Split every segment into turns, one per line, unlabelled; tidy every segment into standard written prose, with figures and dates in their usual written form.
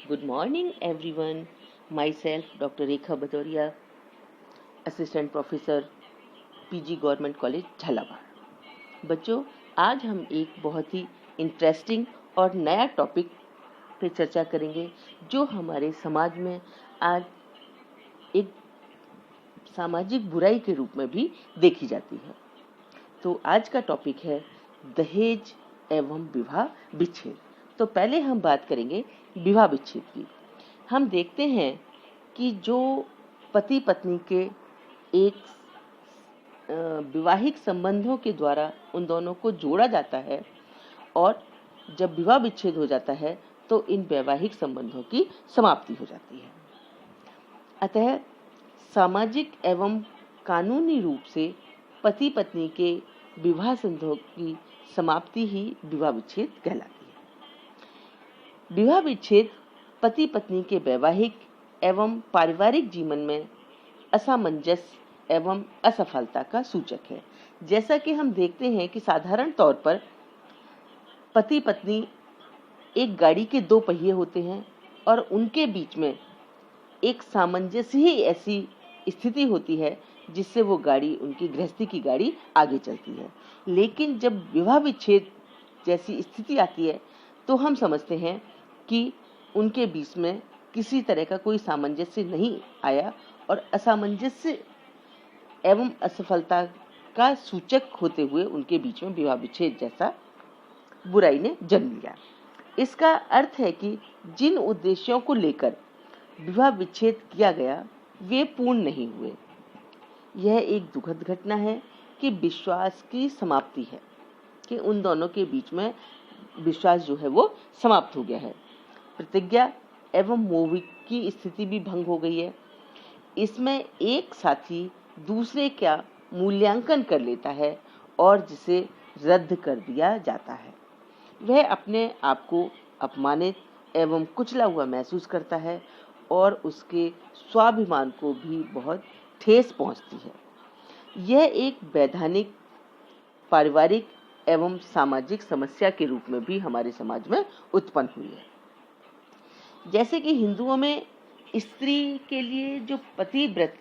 Good morning, everyone. Myself, Dr. Rekha Bhadoria, Assistant Professor, PG Government College, Jhalawar. बच्चों, आज हम एक बहुत ही इंटरेस्टिंग और नया टॉपिक पे चर्चा करेंगे जो हमारे समाज में आज एक सामाजिक बुराई के रूप में भी देखी जाती है। तो आज का टॉपिक है दहेज एवं विवाह विच्छेद। तो पहले हम बात करेंगे विवाह विच्छेद की। हम देखते हैं कि जो पति पत्नी के एक विवाहिक संबंधों के द्वारा उन दोनों को जोड़ा जाता है और जब विवाह विच्छेद हो जाता है तो इन वैवाहिक संबंधों की समाप्ति हो जाती है। अतः सामाजिक एवं कानूनी रूप से पति पत्नी के विवाह संबंधों की समाप्ति ही विवाह विच्छेद कहलाती है। विवाह विच्छेद पति पत्नी के वैवाहिक एवं पारिवारिक जीवन में असामंजस्य एवं असफलता का सूचक है। जैसा कि हम देखते हैं कि साधारण तौर पर पति पत्नी एक गाड़ी के दो पहिए होते हैं और उनके बीच में एक सामंजस्य ही ऐसी स्थिति होती है जिससे वो गाड़ी, उनकी गृहस्थी की गाड़ी आगे चलती है। लेकिन जब विवाह विच्छेद जैसी स्थिति आती है तो हम समझते हैं कि उनके बीच में किसी तरह का कोई सामंजस्य नहीं आया और असामंजस्य एवं असफलता का सूचक होते हुए उनके बीच में विवाह विच्छेद जैसा बुराई ने जन्म लिया। इसका अर्थ है कि जिन उद्देश्यों को लेकर विवाह विच्छेद किया गया वे पूर्ण नहीं हुए। यह एक दुखद घटना है कि विश्वास की समाप्ति है, कि उन दोनों के बीच में विश्वास जो है वो समाप्त हो गया है। प्रतिज्ञा एवं मोह की स्थिति भी भंग हो गई है। इसमें एक साथी दूसरे का मूल्यांकन कर लेता है और जिसे रद्द कर दिया जाता है। वह अपने आप को अपमानित एवं कुचला हुआ महसूस करता है और उसके स्वाभिमान को भी बहुत ठेस पहुंचती है। यह एक वैधानिक, पारिवारिक एवं सामाजिक समस्या के रूप में भी हमारे समाज में उत्पन्न हुई है। जैसे कि हिंदुओं में स्त्री के लिए जो पतिव्रत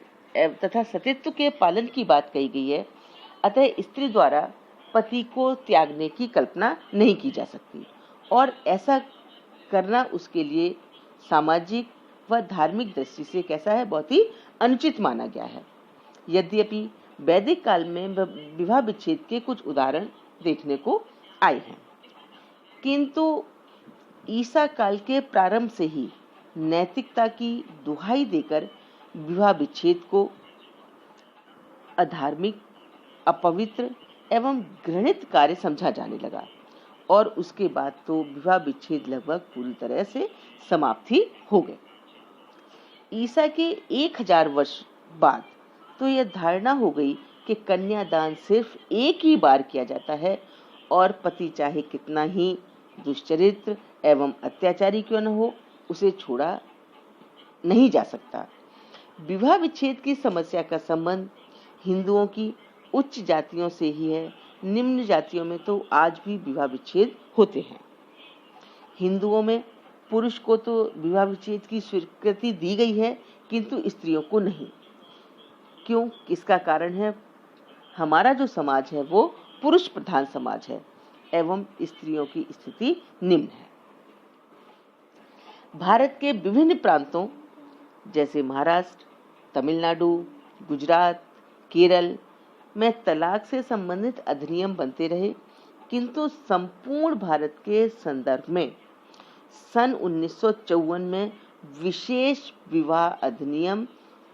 तथा सतीत्व के पालन की बात कही गई है, अतः स्त्री द्वारा पति को त्यागने की कल्पना नहीं की जा सकती और ऐसा करना उसके लिए सामाजिक व धार्मिक दृष्टि से कैसा है, बहुत ही अनुचित माना गया है। यद्यपि वैदिक काल में विवाह विच्छेद के कुछ उदाहरण देखने को आए हैं, किंतु ईसा काल के प्रारंभ से ही नैतिकता की दुहाई देकर विवाह विच्छेद को अधार्मिक, अपवित्र एवं घृणित कार्य समझा जाने लगा और उसके बाद तो विवाह विच्छेद लगभग पूरी तरह से समाप्त ही हो गए। ईसा के 1000 वर्ष बाद तो यह धारणा हो गई कि कन्यादान सिर्फ एक ही बार किया जाता है और पति चाहे कितना ही दुष्चरित्र एवं अत्याचारी क्यों न हो, उसे छोड़ा नहीं जा सकता। विवाह विच्छेद की समस्या का संबंध हिंदुओं की उच्च जातियों से ही है। निम्न जातियों में तो आज भी विवाह विच्छेद होते हैं। हिंदुओं में पुरुष को तो विवाह विच्छेद की स्वीकृति दी गई है किंतु स्त्रियों को नहीं। क्यों? किसका कारण है? हमारा जो समाज है वो पुरुष प्रधान समाज है एवं स्त्रियों की स्थिति निम्न है। भारत के विभिन्न प्रांतों जैसे महाराष्ट्र, तमिलनाडु, गुजरात, केरल में तलाक से संबंधित अधिनियम बनते रहे, किंतु संपूर्ण भारत के संदर्भ में सन 1954 में विशेष विवाह अधिनियम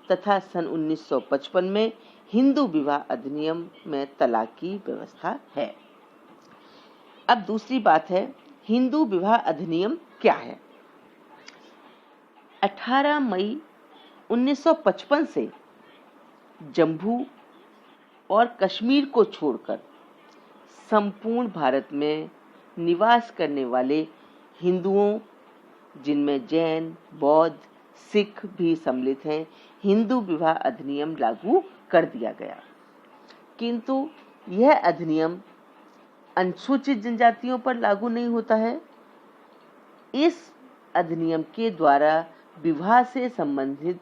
तथा सन 1955 में हिंदू विवाह अधिनियम में तलाक की व्यवस्था है। अब दूसरी बात है, हिंदू विवाह अधिनियम क्या है? 18 मई 1955 से जम्मू और कश्मीर को छोड़कर संपूर्ण भारत में निवास करने वाले हिंदुओं, जिनमें जैन, बौद्ध, सिख भी सम्मिलित हैं, हिंदू विवाह अधिनियम लागू कर दिया गया। किंतु यह अधिनियम अनुसूचित जनजातियों पर लागू नहीं होता है। इस अधिनियम के द्वारा विवाह से संबंधित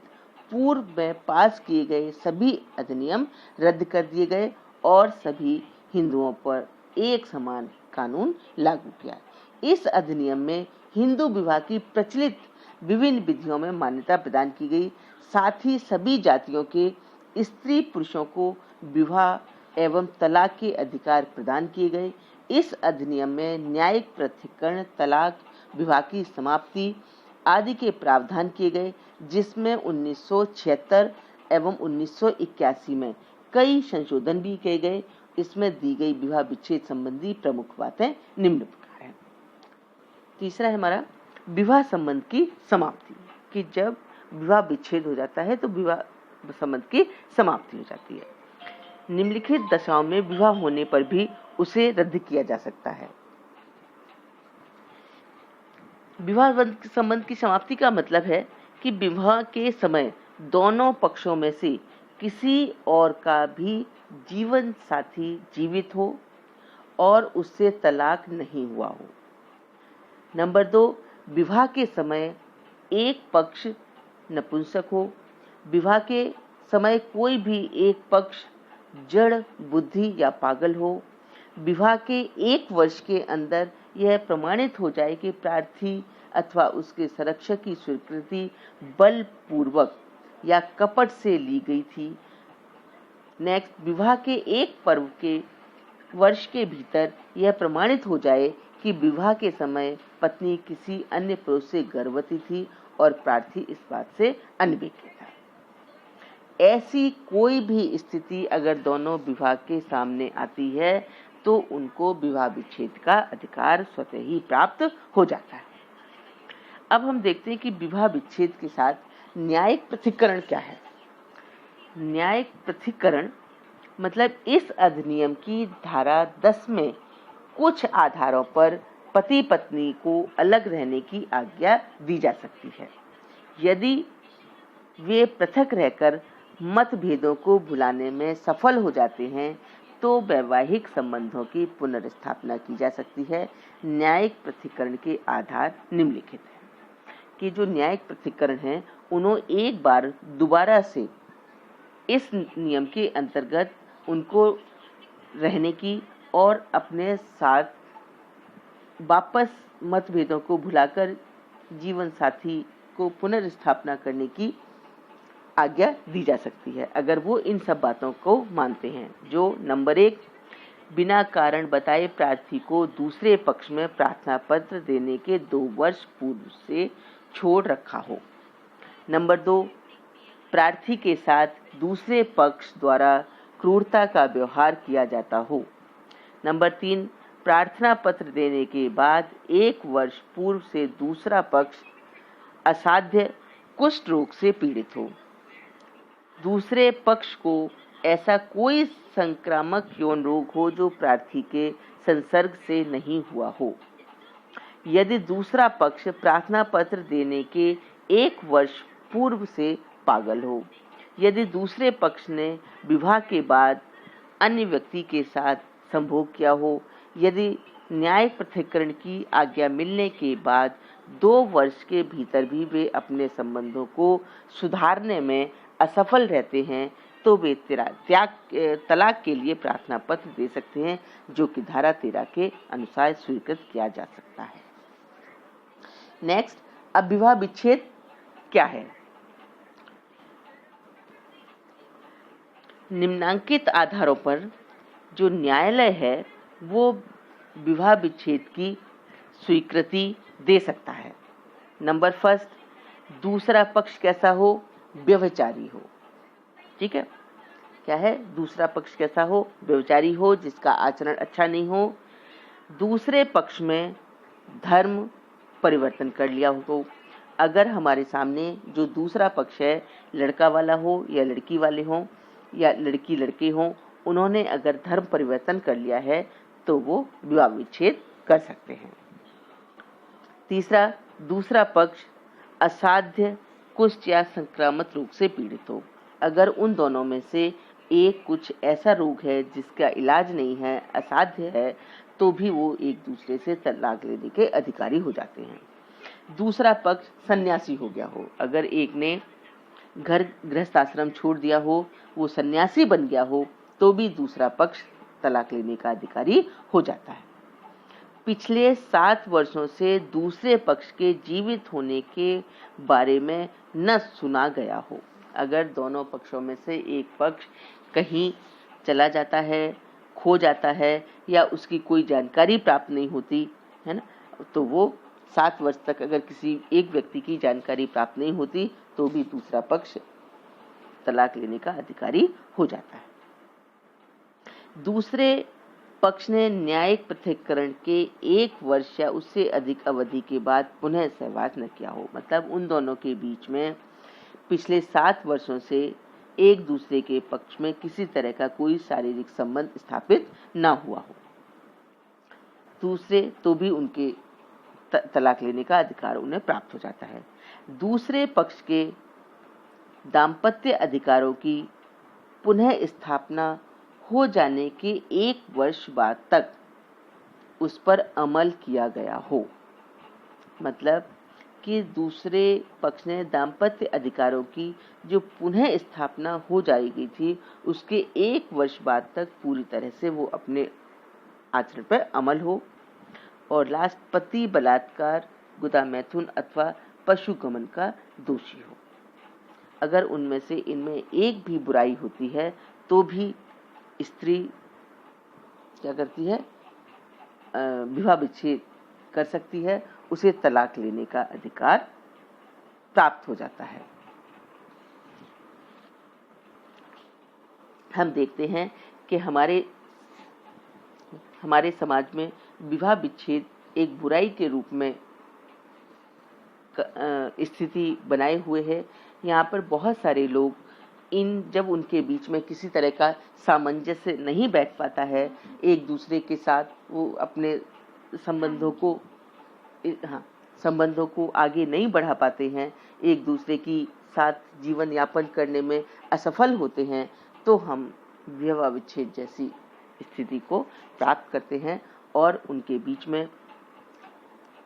पूर्व में पास किए गए सभी अधिनियम रद्द कर दिए गए और सभी हिंदुओं पर एक समान कानून लागू किया। इस अधिनियम में हिंदू विवाह की प्रचलित विभिन्न विधियों में मान्यता प्रदान की गई। साथ ही सभी जातियों के स्त्री पुरुषों को विवाह एवं तलाक के अधिकार प्रदान किए गए। इस अधिनियम में न्यायिक पृथक्करण, तलाक, विवाह की समाप्ति आदि के प्रावधान किए गए, जिसमें 1976 एवं 1981 में कई संशोधन भी किए गए। इसमें दी गई विवाह विच्छेद संबंधी प्रमुख बातें निम्न प्रकार हैं। तीसरा है हमारा विवाह संबंध की समाप्ति, कि जब विवाह विच्छेद हो जाता है तो विवाह संबंध की समाप्ति हो जाती है। निम्नलिखित दशाओं में विवाह होने पर भी उसे रद्द किया जा सकता है। विवाह संबंध की समाप्ति का मतलब है कि विवाह के समय दोनों पक्षों में से किसी और का भी जीवन साथी जीवित हो और उससे तलाक नहीं हुआ हो। नंबर 2, विवाह के समय एक पक्ष नपुंसक हो। विवाह के समय कोई भी एक पक्ष जड़, बुद्धि या पागल हो। विवाह के 1 वर्ष के अंदर यह प्रमाणित हो जाए कि प्रार्थी अथवा उसके संरक्षक की स्वीकृति बलपूर्वक या कपट से ली गई थी। नेक्स्ट, विवाह के 1 पर्व के वर्ष के भीतर यह प्रमाणित हो जाए कि विवाह के समय पत्नी किसी अन्य पुरुष से गर्भवती थी और प्रार्थी इस बात से अनभिज्ञ था। ऐसी कोई भी स्थिति अगर दोनों विवाह के सामने आती है तो उनको विवाह विच्छेद का अधिकार स्वतः ही प्राप्त हो जाता है। अब हम देखते हैं कि विवाह विच्छेद के साथ न्यायिक पृथक्करण क्या है। न्यायिक पृथक्करण मतलब इस अधिनियम की धारा 10 में कुछ आधारों पर पति पत्नी को अलग रहने की आज्ञा दी जा सकती है। यदि वे पृथक रहकर मतभेदों को भुलाने में सफल हो जाते हैं तो वैवाहिक संबंधों की पुनर्स्थापना की जा सकती है। न्यायिक पृथक्करण के आधार निम्नलिखित हैं कि जो न्यायिक पृथक्करण है उन्होंने एक बार दोबारा से इस नियम के अंतर्गत उनको रहने की और अपने साथ वापस मतभेदों को भुलाकर जीवन साथी को पुनर्स्थापना करने की आज्ञा दी जा सकती है अगर वो इन सब बातों को मानते हैं। जो नंबर 1, बिना कारण बताए प्रार्थी को दूसरे पक्ष में प्रार्थना पत्र देने के 2 वर्ष पूर्व से छोड़ रखा हो। नंबर 2, प्रार्थी के साथ दूसरे पक्ष द्वारा क्रूरता का व्यवहार किया जाता हो। नंबर 3, प्रार्थना पत्र देने के बाद 1 वर्ष पूर्व से दूसरा पक्ष असाध्य कुष्ठ रोग से पीड़ित हो। दूसरे पक्ष को ऐसा कोई संक्रामक यौन रोग हो जो प्रार्थी के संसर्ग से नहीं हुआ हो। यदि दूसरा पक्ष प्रार्थना पत्र देने के 1 वर्ष पूर्व से पागल हो। यदि दूसरे पक्ष ने विवाह के बाद अन्य व्यक्ति के साथ संभोग किया हो। यदि न्यायिक पृथक्करण की आज्ञा मिलने के बाद 2 वर्ष के भीतर भी वे अपने संबंधों को सुधारने में असफल रहते हैं तो वे तलाक के लिए प्रार्थना पत्र दे सकते हैं, जो कि धारा 13 के अनुसार स्वीकृत किया जा सकता है। नेक्स्ट, अब विवाह विच्छेद क्या है। निम्नांकित आधारों पर जो न्यायालय है वो विवाह विच्छेद की स्वीकृति दे सकता है। नंबर 1, दूसरा पक्ष कैसा हो, व्यभिचारी हो। ठीक है, क्या है, दूसरा पक्ष कैसा हो, व्यभिचारी हो, जिसका आचरण अच्छा नहीं हो। दूसरे पक्ष में धर्म परिवर्तन कर लिया हो। तो अगर हमारे सामने जो दूसरा पक्ष है लड़का वाला हो या लड़की वाले हो या लड़की लड़के हो, उन्होंने अगर धर्म परिवर्तन कर लिया है तो वो विवाह विच्छेद कर सकते हैं। तीसरा, दूसरा पक्ष असाध्य कुष्ठ या संक्रामक रोग से पीड़ित हो। अगर उन दोनों में से एक कुछ ऐसा रोग है जिसका इलाज नहीं है, असाध्य है, तो भी वो एक दूसरे से तलाक लेने के अधिकारी हो जाते हैं। दूसरा पक्ष सन्यासी हो गया हो, अगर एक ने घर गृहस्थ आश्रम छोड़ दिया हो, वो सन्यासी बन गया हो, तो भी दूसरा पक्ष तलाक लेने का अधिकारी हो जाता है। पिछले 7 वर्षों से दूसरे पक्ष के जीवित होने के बारे में न सुना गया हो, अगर दोनों पक्षों में से एक पक्ष कहीं चला जाता है, खो जाता है या उसकी कोई जानकारी प्राप्त नहीं होती है ना, तो वो 7 वर्ष तक अगर किसी एक व्यक्ति की जानकारी प्राप्त नहीं होती तो भी दूसरा पक्ष तलाक लेने का अधिकारी हो जाता है। दूसरे पक्ष ने न्यायिक पृथक्करण के 1 वर्ष या उससे अधिक अवधि के बाद पुनः सहवास न किया हो, मतलब उन दोनों के बीच में पिछले 7 वर्षों से एक दूसरे के पक्ष में किसी तरह का कोई शारीरिक संबंध स्थापित न हुआ हो, दूसरे तो भी उनके तलाक लेने का अधिकार उन्हें प्राप्त हो जाता है। दूसरे पक्ष के दाम्पत्य अधिकारों की पुनः स्थापना हो जाने के 1 वर्ष बाद तक उस पर अमल किया गया हो, मतलब कि दूसरे पक्ष ने दाम्पत्य अधिकारों की जो पुनः स्थापना हो जाएगी थी, उसके 1 वर्ष बाद तक पूरी तरह से वो अपने आचरण पर अमल हो। और लास्ट, पति बलात्कार, गुदा मैथुन अथवा पशुगमन का दोषी हो, अगर उनमें से इनमें एक भी बुराई होती है तो भी स्त्री क्या करती है, विवाह विच्छेद कर सकती है, उसे तलाक लेने का अधिकार प्राप्त हो जाता है। हम देखते हैं कि हमारे समाज में विवाह विच्छेद एक बुराई के रूप में स्थिति बनाए हुए है। यहाँ पर बहुत सारे लोग जब उनके बीच में किसी तरह का सामंजस्य नहीं बैठ पाता है, एक दूसरे के साथ वो अपने संबंधों को आगे नहीं बढ़ा पाते हैं, एक दूसरे की साथ जीवन यापन करने में असफल होते हैं, तो हम विवाह विच्छेद जैसी स्थिति को प्राप्त करते हैं और उनके बीच में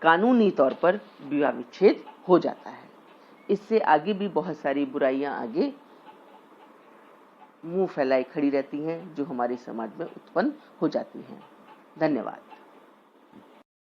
कानूनी तौर पर विवाह विच्छेद हो जाता है। इससे आगे भी बहुत सारी बुराइयां आगे मुंह फैलाए खड़ी रहती हैं, जो हमारे समाज में उत्पन्न हो जाती हैं। धन्यवाद।